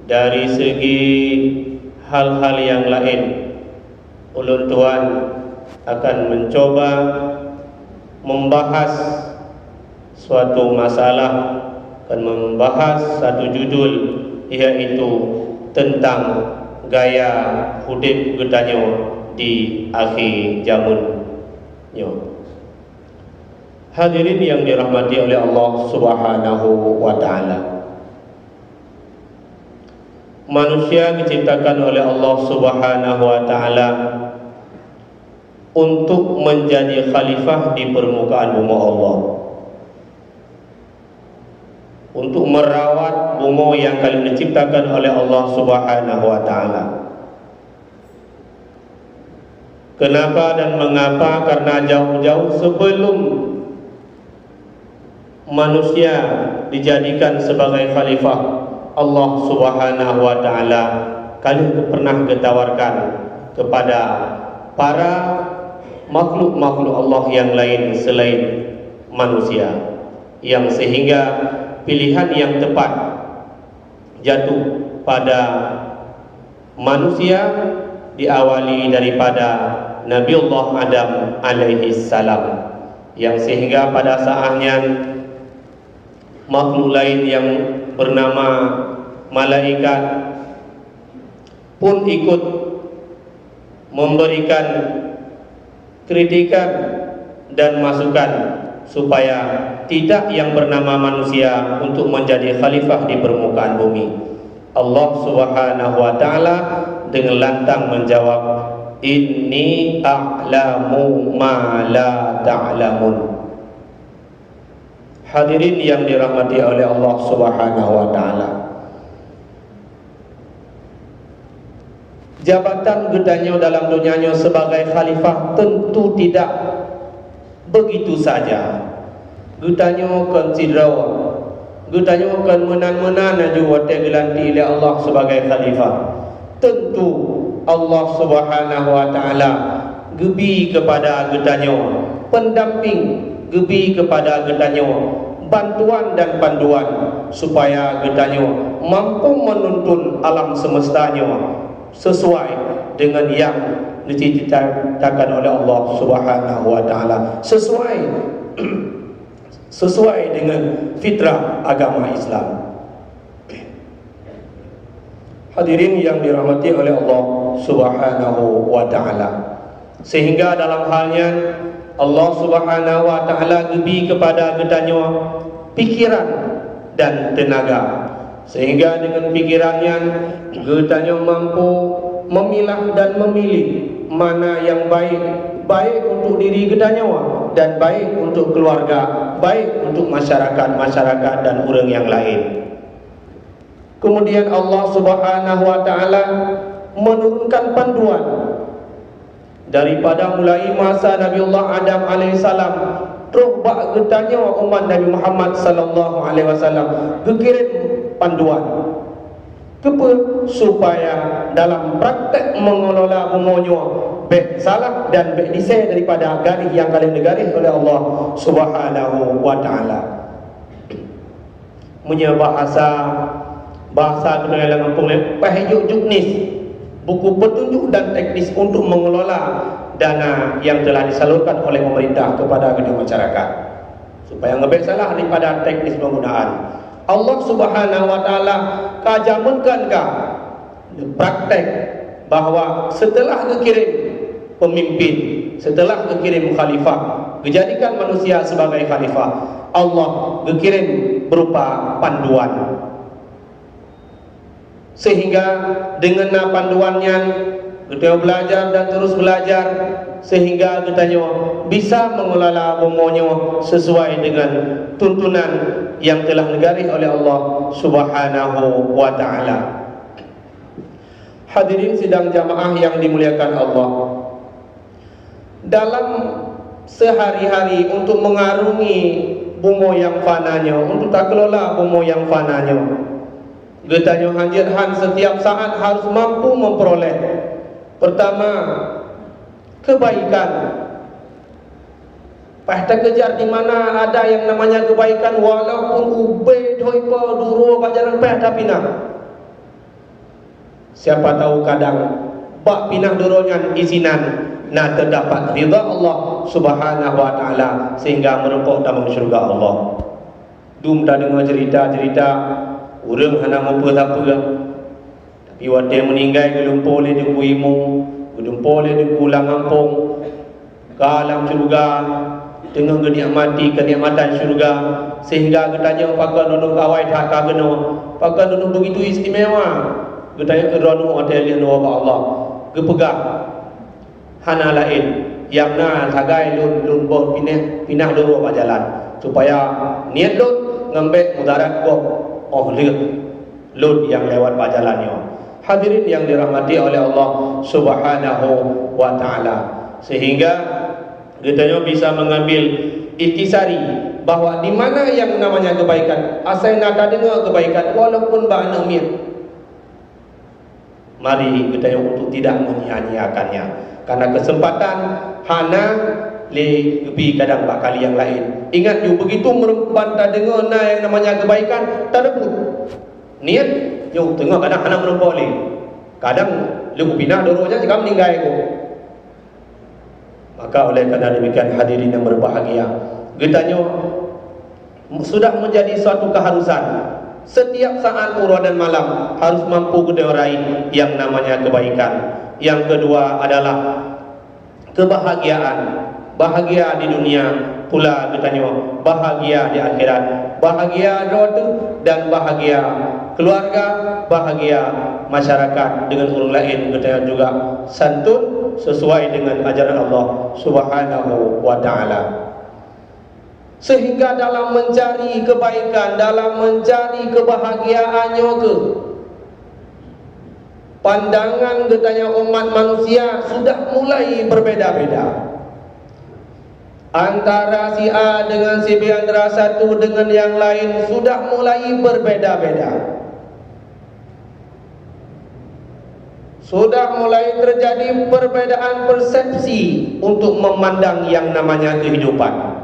dari segi hal-hal yang lain, ulun tuan akan mencoba membahas suatu masalah, akan membahas satu judul, iaitu tentang gaya hidup getanyo di akhir zaman. Hadirin yang dirahmati oleh Allah Subhanahu wa taala. Manusia diciptakan oleh Allah Subhanahu wa taala untuk menjadi khalifah di permukaan bumi Allah, untuk merawat bumi yang kalian diciptakan oleh Allah Subhanahu wa taala. Kenapa dan mengapa? Karena jauh-jauh sebelum manusia dijadikan sebagai khalifah Allah Subhanahu wa taala, kalian pernah ditawarkan kepada para makhluk-makhluk Allah yang lain selain manusia, yang sehingga pilihan yang tepat jatuh pada manusia diawali daripada Nabiullah Adam alaihi salam, yang sehingga pada saatnya makhluk lain yang bernama malaikat pun ikut memberikan kritikan dan masukan supaya tidak yang bernama manusia untuk menjadi khalifah di permukaan bumi. Allah Subhanahu wa taala dengan lantang menjawab, inni a'lamu ma la ta'lamun. Hadirin yang dirahmati oleh Allah Subhanahu wa taala, jabatan gedanyo dalam dunianya sebagai khalifah tentu tidak begitu saja. Gedanyo consider, gedanyo kan menan-menan juga gelanti oleh Allah sebagai khalifah. Tentu Allah Subhanahu wa taala gebi kepada gedanyo pendamping, gebi kepada gedanyo bantuan dan panduan supaya gedanyo mampu menuntun alam semestanya sesuai dengan yang diciptakan oleh Allah Subhanahu wa taala, sesuai dengan fitrah agama Islam. Hadirin yang dirahmati oleh Allah Subhanahu wa taala, sehingga dalam halnya Allah Subhanahu wa taala gebi kepada gedanyo pikiran dan tenaga, sehingga dengan pikirannya gedanyo mampu memilah dan memilih mana yang baik untuk diri gedanyo dan baik untuk keluarga, baik untuk masyarakat dan orang yang lain. Kemudian Allah Subhanahu wa taala menurunkan panduan daripada mulai masa Nabiullah Adam alaihissalam terus bak getanyo umat Nabi Muhammad sallallahu alaihi wasallam berkirim panduan kepa supaya dalam praktek mengelola umonyo baik salah dan baik disai daripada garis yang kalian digaris oleh Allah Subhanahu wa taala. Punya bahasa kedua dalam kampung pahajuk juknis, buku petunjuk dan teknis untuk mengelola dana yang telah disalurkan oleh pemerintah kepada kedua masyarakat supaya ngebek salah daripada teknis penggunaan. Allah Subhanahu wa taala kajamunkan praktek bahawa setelah dikirim pemimpin, setelah dikirim khalifah, dijadikan manusia sebagai khalifah, Allah dikirim berupa panduan, sehingga dengan panduannya kita belajar dan terus belajar sehingga kita bisa mengelola umonyo sesuai dengan tuntunan yang telah digaris oleh Allah Subhanahu wa taala. Hadirin sidang jamaah yang dimuliakan Allah, dalam sehari-hari untuk mengarungi bumi yang fananya, untuk tak kelola bumi yang fananya, getanyo hanjirhan setiap saat harus mampu memperoleh pertama kebaikan. Pahta kejar di mana ada yang namanya kebaikan, walaupun ubay doi pa duro pajaran pahta pinang. Siapa tahu kadang bak pinah dorongan isinan nak terdapat ridha Allah Subhanahu wa taala sehingga merempok dalam syurga Allah. Dum dah dengar cerita-cerita urang hana mampu apa tapi wate meninggal gelumpur le di kuimu, gelumpur le di pulang kampung kalam syurga dengan kenikmatan syurga sehingga katanya pakai nunuk awai tak kageno pakai nunuk begitu istimewa katanya kerana hotel yang Allah gepegah hana lain yang na tagai lun boh pinah dulu pak jalan supaya niat lun ngembek mudarat boh lihat lun yang lewat pak jalannya. Hadirin yang dirahmati oleh Allah Subhanahu wa taala, sehingga kita bisa mengambil iktisari bahawa di mana yang namanya kebaikan asal nak dengar kebaikan walaupun ba'na umir, mari kita untuk tidak menyia-nyiakannya karena kesempatan hana lebih kadang bakal yang lain. Ingat you begitu merempan tak dengar na yang namanya kebaikan tak ada pun niat you tengok kadang hana merempan boleh kadang lu pindah dorongnya jika meninggal aku. Maka oleh kerana demikian hadirin yang berbahagia, getanya sudah menjadi suatu keharusan setiap saat urang dan malam harus mampu meraih yang namanya kebaikan. Yang kedua adalah kebahagiaan, bahagia di dunia pula getanya bahagia di akhirat, bahagia roda dan bahagia keluarga, bahagia masyarakat dengan orang lain getanya juga santun sesuai dengan ajaran Allah Subhanahu wa taala. Sehingga dalam mencari kebaikan, dalam mencari kebahagiaannya ke pandangan getanya umat manusia sudah mulai berbeda-beda. Antara si A dengan si B, antara satu dengan yang lain sudah mulai berbeda-beda. Sudah mulai terjadi perbedaan persepsi untuk memandang yang namanya kehidupan.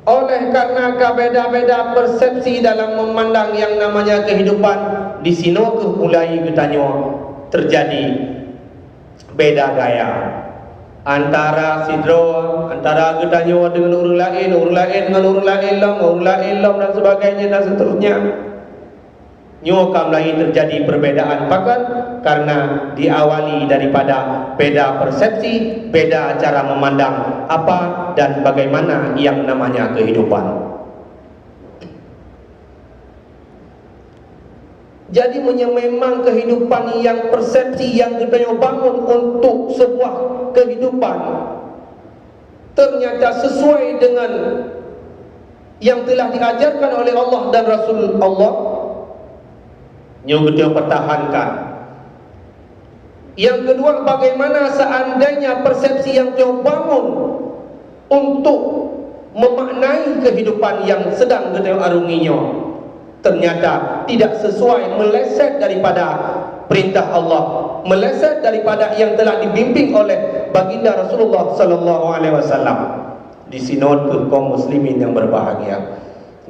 Oleh karena beda-beda persepsi dalam memandang yang namanya kehidupan, di sini mulai getanya terjadi beda gaya antara sidro, antara getanya dengan orang lain dengan orang lain dan sebagainya dan seterusnya. Nyokam lain terjadi perbedaan bahkan karena diawali daripada beda persepsi, beda cara memandang apa dan bagaimana yang namanya kehidupan. Jadi memang kehidupan yang persepsi yang kita bangun untuk sebuah kehidupan ternyata sesuai dengan yang telah diajarkan oleh Allah dan Rasul Allah, yang kita pertahankan. Yang kedua, bagaimana seandainya persepsi yang kita bangun untuk memaknai kehidupan yang sedang kita arunginya ternyata tidak sesuai, meleset daripada perintah Allah, meleset daripada yang telah dibimbing oleh baginda Rasulullah sallallahu alaihi wasallam. Di sinod ke kaum muslimin yang berbahagia,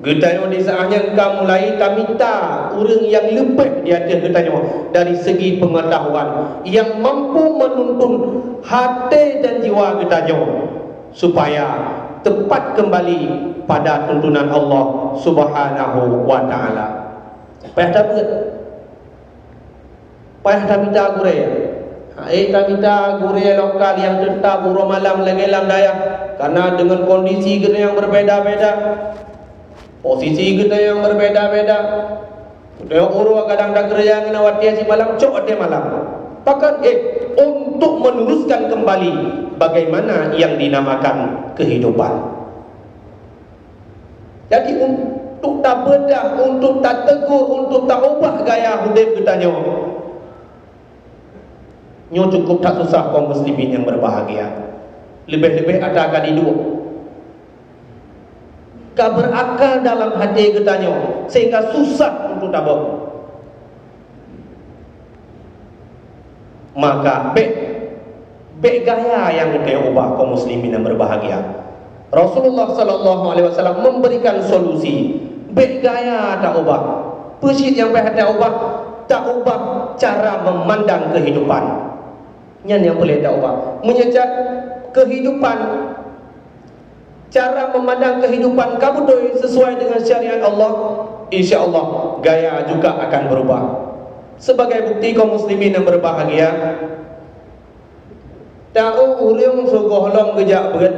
getanya di saatnya engkau mulai kami minta orang yang lebih di atas getanya dari segi pengetahuan yang mampu menuntun hati dan jiwa getanya supaya tepat kembali pada tuntunan Allah Subhanahu wa taala. Payah tak berat, payah tak minta gure. Tak minta gure lokal yang tetap buru malam legelam daya karena dengan kondisi kita yang berbeda-beda, posisi kita yang berbeda-beda. Dia uru kadang dah kerja kena watia si malam cok watia malam. Pakat untuk meluruskan kembali bagaimana yang dinamakan kehidupan. Jadi untuk tak bedah, untuk tak tegur, untuk tak ubah gaya hidup kita nyo cukup tak susah kaum muslimin yang berbahagia. Lebih-lebih ada akan hidup tak berakal dalam hati getanya sehingga susah untuk tabur. Maka baik gaya yang kita ubah kaum muslimin yang berbahagia. Rasulullah sallallahu alaihi wasallam memberikan solusi. Baik gaya tak ubah. Persit yang payah tak ubah cara memandang kehidupan. Yang boleh tak ubah. Menyejak kehidupan, cara memandang kehidupan kamu sesuai dengan syariat Allah, insya-Allah gaya juga akan berubah. Sebagai bukti kaum muslimin yang berbahagia, tahu urang sogoh long gejak berat.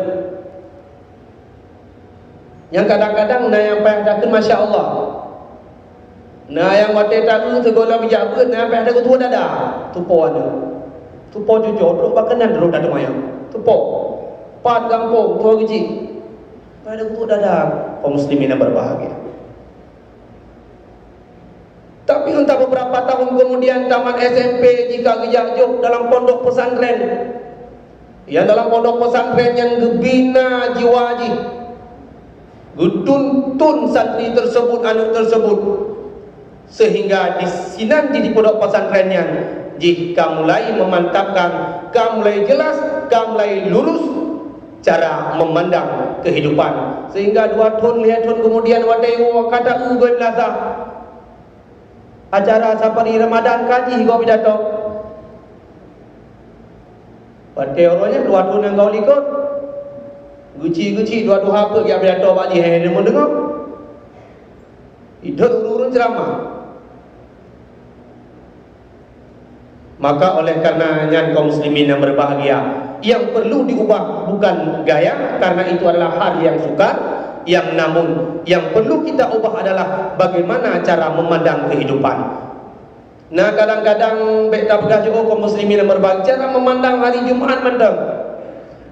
Yang kadang-kadang na yang payah dakun masya-Allah. Na yang wate tahu sogoh long gejak berat, na payah dakun tua dada. Tupo anu. Tupo jujur, duk bakanan dulu dada mayang. Tupo. Pat kampung tua gejik. Payah dakun tua dada. Kaum muslimin yang berbahagia. Tapi entah beberapa tahun kemudian tamat SMP jika gejajuk dalam pondok pesantren, yang dalam pondok pesantren yang gebina jiwa haji, getuntun santri tersebut, anak tersebut, sehingga disinan di pondok pesantrennya, jika mulai memantapkan, kamu mulai jelas, kamu mulai lurus cara memandang kehidupan, sehingga 2 tahun, 5 tahun kemudian wadai kata gue belasa. Acara safari Ramadan kaji kau pidato. Pada orangnya 2 tahun yang kau likut. Guci 2 apa dia pidato pak ji hai demo dengar. Itu urun ceramah. Maka oleh karenanya kaum muslimin yang berbahagia, yang perlu diubah bukan gaya, karena itu adalah hal yang sukar. Yang namun yang perlu kita ubah adalah bagaimana cara memandang kehidupan. Nah kadang-kadang beta bergaji kaum muslimin yang berbahagia, cara memandang hari Jumaat mandang.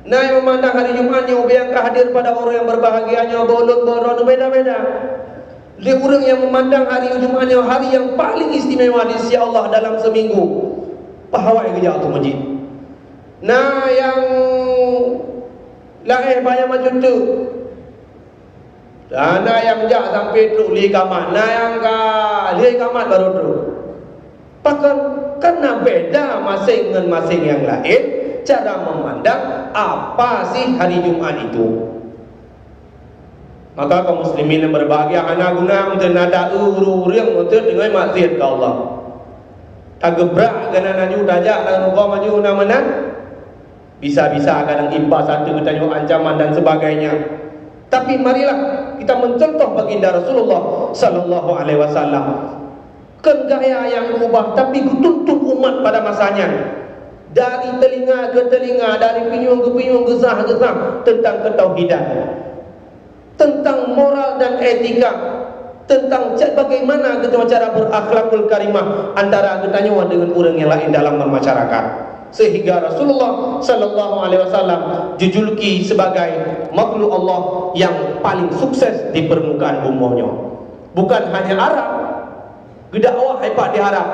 Nah yang memandang hari Jumaat yang biangkah hadir pada orang yang berbahagianya bolon-bolon beda-beda. Dia orang yang memandang hari Jumaat yang hari yang paling istimewa di sisi Allah dalam seminggu. Pahawai kerja tu masjid. Nah yang lahir banyak macam tu. Dana yang jak sampai truk li kamat, na yang li kamat baru truk. Bahkan kena beda masing dengan masing yang lain cara memandang apa sih hari Jumat itu. Maka kaum muslimin yang berbahagia, anak guna untuk nada urang untuk dengan maksiat ke Allah. Tak gebrak kena naju dajak dan kau maju nama bisa-bisa kadang impas satu bertanya ancaman dan sebagainya. Tapi marilah kita mencontoh baginda Rasulullah sallallahu alaihi wasallam. Kan gaya yang berubah tapi tuntut umat pada masanya. Dari telinga ke telinga, dari pinyung ke pinyung, gesah-gesah tentang ketauhidan, tentang moral dan etika, tentang bagaimana cara berakhlakul karimah antara ketanya dengan orang yang lain dalam bermasyarakat. Sehingga Rasulullah sallallahu alaihi wasallam dijuluki sebagai makhluk Allah yang paling sukses di permukaan bumi. Bukan hanya Arab, dakwah hebat di Arab,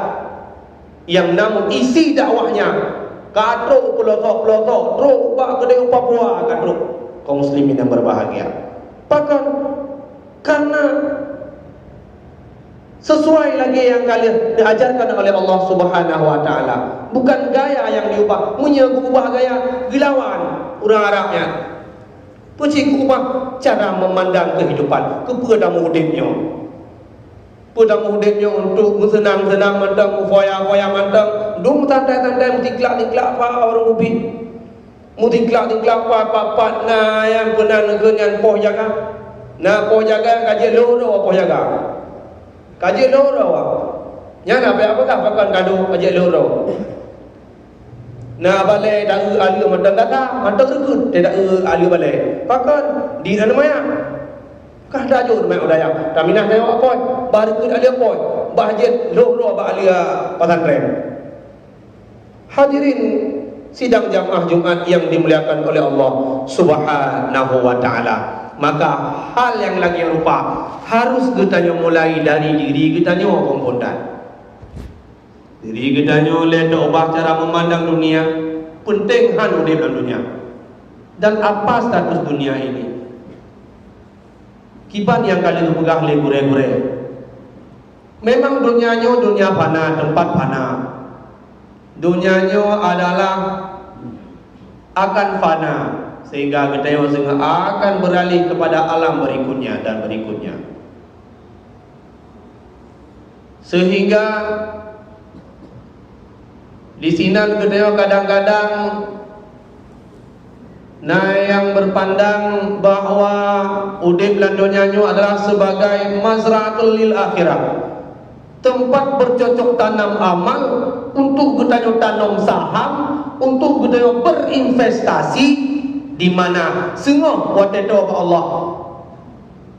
yang namun isi dakwahnya katruk pelosok-pelosok, truk bak kedai Papua katruk kaum muslimin yang berbahagia. Bahkan karena sesuai lagi yang kalian diajarkan oleh Allah Subhanahu wa taala. Bukan gaya yang diubah, ubah gaya gilawan orang Arabnya. Puji ubah cara memandang kehidupan kepada mudiknya. Pada mudiknya untuk senang-senang mandang, foya-foya mandang, dum tantai-tantai mutiklak-tiklak pa orang ubi. Mutiklak-tiklak pa papat na yang kena dengan poh jaga. Na poh jaga kaji loro poh jaga. Kaji loro awak. Nyana apa-apa pakan kado kaji loro. Nah balai dah ahli mandang kata, mandang rekut tidak ahli balai. Pakan di mana maya? Kah dajur mai udaya. Taminah tengok apa? Barikut ahli apa? Bahjit loro ba ahli pesantren. Hadirin sidang jamaah Jumat yang dimuliakan oleh Allah Subhanahu wa taala. Maka hal yang lagi rupa harus kita mulai dari diri kita ni komponen. Diri kita ni oleh ubah cara memandang dunia. Penting hal di dalam dunia. Dan apa status dunia ini? Kiban yang kalian pegang le gure-gure. Memang dunianya dunia fana, tempat fana. Dunianya adalah akan fana. Sehingga kita akan beralih kepada alam berikutnya dan berikutnya. Sehingga di sini kita kadang-kadang yang berpandang bahawa udip lan dunianya adalah sebagai mazra'atul lil akhirah, tempat bercocok tanam amal untuk kita tanam saham, untuk kita berinvestasi, di mana semua waktu itu Allah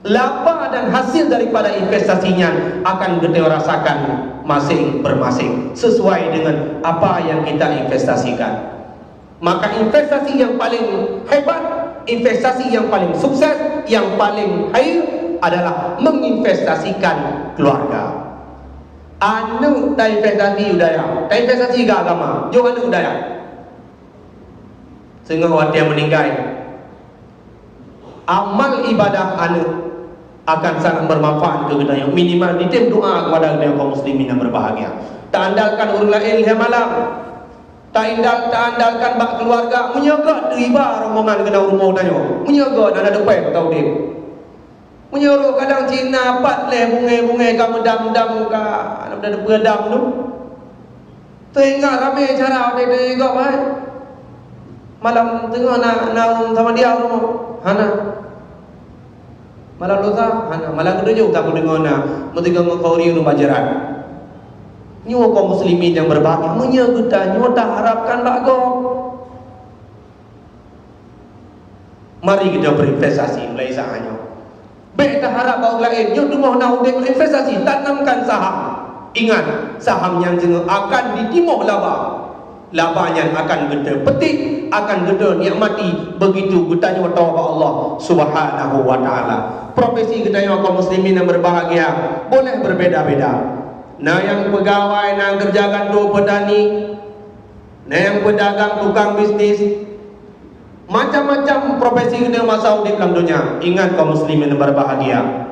laba dan hasil daripada investasinya akan kita rasakan masing-masing sesuai dengan apa yang kita investasikan. Maka investasi yang paling hebat, investasi yang paling sukses, yang paling khair adalah menginvestasikan keluarga. Anu tak investasi udaya, tak investasi ke agama, jangan anu udaya. Sehingga waktu yang meninggal, amal ibadah anu akan sangat bermanfaat ke kita, yang minimal ditim doa kepada kaum muslimin yang berbahagia. Tak andalkan orang lain yang malam, tak andalkan bak keluarga, menjaga riba rombongan kena rumah tanya, menjaga dan ada depan tahu dia. Menyuruh kadang Cina pat leh bunga-bunga kamu dam-dam ka ada beredam tu. Tengah ramai cara dia juga baik. Malam tengah nak sama dia rumah. Hana. Malam lusa, hana. Malam kedua tak boleh dengar mesti ngau kauri rumah jaran. Nyo kaum muslimin yang berbahagia menyegeta nyo tak harapkan bago. Mari kita berinvestasi mulai saatnya. Baik tak harap orang lain nyo rumah nak investasi, tanamkan saham. Ingat, saham yang akan ditimah laba. Labanya akan kita petik, akan kita nikmati begitu kita nyo tahu Allah Subhanahu wa taala. Profesi kita yang kaum muslimin yang berbahagia boleh berbeza-beza. Nah yang pegawai, nah kerja kantor petani, nah yang pedagang, tukang bisnis, macam-macam profesi kita masa di dalam dunia. Ingat kaum muslimin yang berbahagia,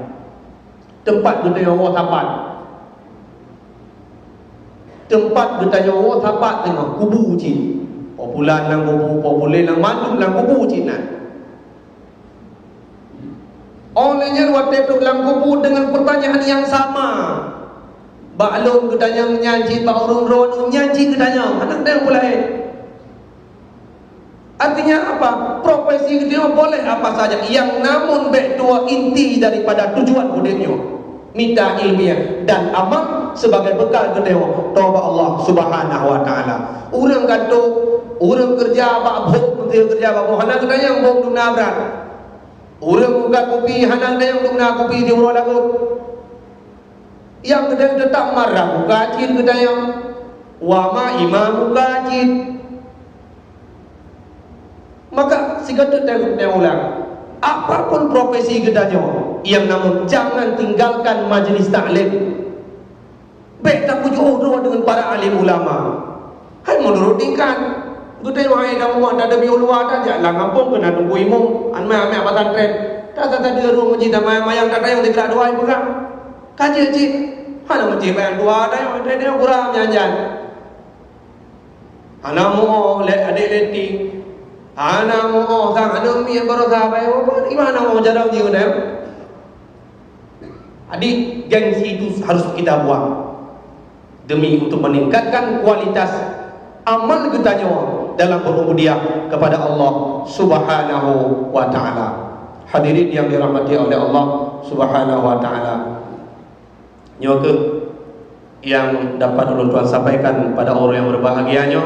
tempat kita yang Allah tapat, tempat kita yang Allah tapat tengok kubu cik, populan lang kubu, populen lang mandum lang kubu cik nak. Olehnya waktu itu dalam kubu dengan pertanyaan yang sama. Baklum ketanya menyanyi, Pak Urun Ron menyanyi ketanya, anak dia pula artinya apa? Profesi kita boleh apa saja, yang namun betua inti daripada tujuan hidupnya minta ilmiah dan amal sebagai bekal kita taubat Allah Subhanahu wa taala. Orang kata orang kerja apa bok, kerja apa hana ketanya yang bok duna berat. Orang buka kopi hana dia yang duna kopi di urang lagut. Yang kedai tetap marah bukacin kedai yang wama imam bukacin. Maka si kedai tengok ulang, apapun profesi kedainya, yang namun jangan tinggalkan majlis taklim. Baik tak pujuk urut dengan para alim ulama. Hai menurutikan kedai wahai kamu ada demi ulama saja lah ngampung kena tunggu imam anmai apa pesantren. Tak ada rumah masjid mayang tak ada yang tidak doa bukan. Kaji cik, hana macam bayang dua ada yang dia kurang nyanyian. Hana mau let adik leti, hana mau sang ada mi baru sahabat apa? Gimana mau jarang jiwa dia? Adik gengsi itu harus kita buang demi untuk meningkatkan kualitas amal kita dalam berubudiah kepada Allah Subhanahu wa taala. Hadirin yang dirahmati oleh Allah Subhanahu wa taala. Nyoke yang dapat ulun tuan sampaikan pada orang yang berbahagianya,